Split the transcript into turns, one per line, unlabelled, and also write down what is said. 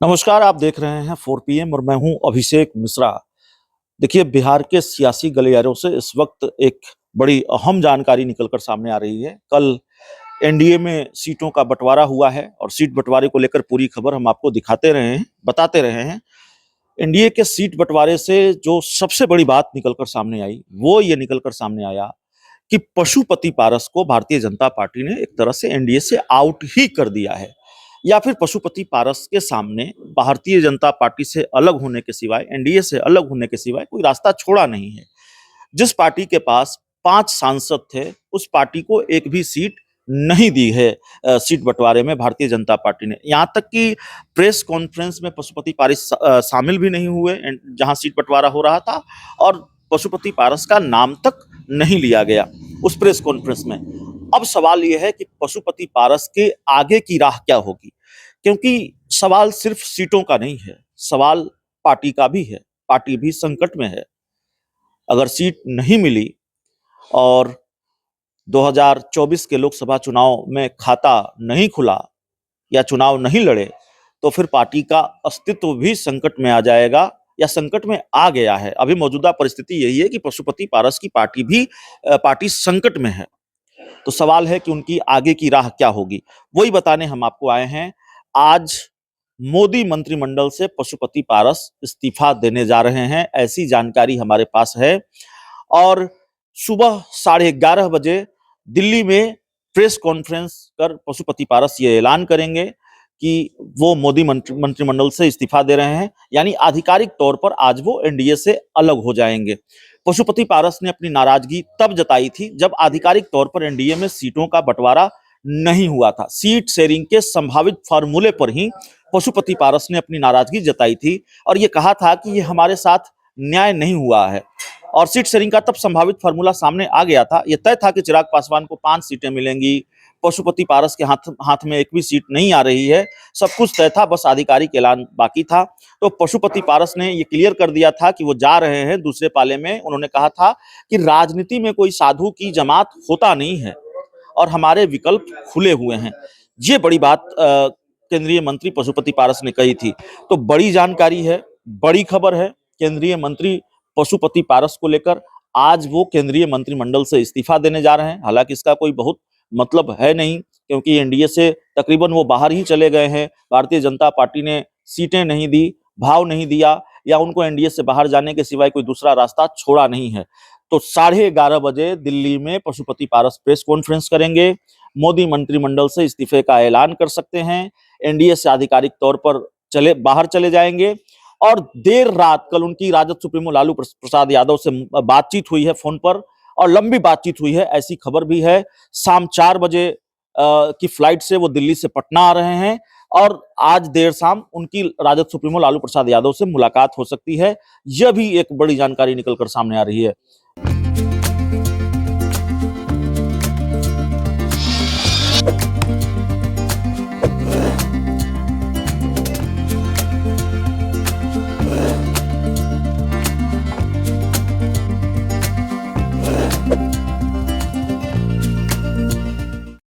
नमस्कार, आप देख रहे हैं 4 PM और मैं हूं अभिषेक मिश्रा। देखिए, बिहार के सियासी गलियारों से इस वक्त एक बड़ी अहम जानकारी निकलकर सामने आ रही है। कल एनडीए में सीटों का बंटवारा हुआ है और सीट बंटवारे को लेकर पूरी खबर हम आपको दिखाते रहे हैं, बताते रहे हैं। एनडीए के सीट बंटवारे से जो सबसे बड़ी बात निकलकर सामने आई, वो ये निकलकर सामने आया कि पशुपति पारस को भारतीय जनता पार्टी ने एक तरह से एनडीए से आउट ही कर दिया है, या फिर पशुपति पारस के सामने भारतीय जनता पार्टी से अलग होने के सिवाय, एनडीए से अलग होने के सिवाय कोई रास्ता छोड़ा नहीं है। जिस पार्टी के पास 5 सांसद थे, उस पार्टी को एक भी सीट नहीं दी है सीट बंटवारे में भारतीय जनता पार्टी ने। यहां तक कि प्रेस कॉन्फ्रेंस में पशुपति पारस शामिल भी नहीं हुए जहां सीट बंटवारा हो रहा था, और पशुपति पारस का नाम तक नहीं लिया गया उस प्रेस कॉन्फ्रेंस में। अब सवाल यह है कि पशुपति पारस के आगे की राह क्या होगी, क्योंकि सवाल सिर्फ सीटों का नहीं है, सवाल पार्टी का भी है। पार्टी भी संकट में है। अगर सीट नहीं मिली और 2024 के लोकसभा चुनाव में खाता नहीं खुला या चुनाव नहीं लड़े, तो फिर पार्टी का अस्तित्व भी संकट में आ जाएगा, या संकट में आ गया है। अभी मौजूदा परिस्थिति यही है कि पशुपति पारस की पार्टी संकट में है। तो सवाल है कि उनकी आगे की राह क्या होगी, वही बताने हम आपको आए हैं। आज मोदी मंत्रिमंडल से पशुपति पारस इस्तीफा देने जा रहे हैं, ऐसी जानकारी हमारे पास है। और सुबह 11:30 बजे दिल्ली में प्रेस कॉन्फ्रेंस कर पशुपति पारस ये ऐलान करेंगे कि वो मोदी मंत्रिमंडल से इस्तीफा दे रहे हैं, यानी आधिकारिक तौर पर आज वो एनडीए से अलग हो जाएंगे। पशुपति पारस ने अपनी नाराजगी तब जताई थी जब आधिकारिक तौर पर एनडीए में सीटों का बंटवारा नहीं हुआ था। सीट शेयरिंग के संभावित फार्मूले पर ही पशुपति पारस ने अपनी नाराजगी जताई थी और ये कहा था कि ये हमारे साथ न्याय नहीं हुआ है। और सीट शेयरिंग का तब संभावित फार्मूला सामने आ गया था। यह तय था कि चिराग पासवान को 5 सीटें मिलेंगी, पशुपति पारस के हाथ में एक भी सीट नहीं आ रही है। सब कुछ तय था, बस आधिकारिक ऐलान बाकी था। तो पशुपति पारस ने ये क्लियर कर दिया था कि वो जा रहे हैं दूसरे पाले में। उन्होंने कहा था कि राजनीति में कोई साधु की जमात होता नहीं है और हमारे विकल्प खुले हुए हैं। ये बड़ी बात केंद्रीय मंत्री पशुपति पारस ने कही थी। तो बड़ी जानकारी है, बड़ी खबर है केंद्रीय मंत्री पशुपति पारस को लेकर। आज वो केंद्रीय मंत्रिमंडल से इस्तीफा देने जा रहे हैं। हालांकि इसका कोई बहुत मतलब है नहीं, क्योंकि एनडीए से तकरीबन वो बाहर ही चले गए हैं। भारतीय जनता पार्टी ने सीटें नहीं दी, भाव नहीं दिया, या उनको एनडीए से बाहर जाने के सिवाय कोई दूसरा रास्ता छोड़ा नहीं है। तो 11:30 बजे दिल्ली में पशुपति पारस प्रेस कॉन्फ्रेंस करेंगे, मोदी मंत्रिमंडल से इस्तीफे का ऐलान कर सकते हैं, एनडीए से आधिकारिक तौर पर बाहर चले जाएंगे। और देर रात कल उनकी राजद सुप्रीमो लालू प्रसाद यादव से बातचीत हुई है फोन पर, और लंबी बातचीत हुई है, ऐसी खबर भी है। शाम 4 बजे की फ्लाइट से वो दिल्ली से पटना आ रहे हैं और आज देर शाम उनकी राजद सुप्रीमो लालू प्रसाद यादव से मुलाकात हो सकती है। यह भी एक बड़ी जानकारी निकलकर सामने आ रही है।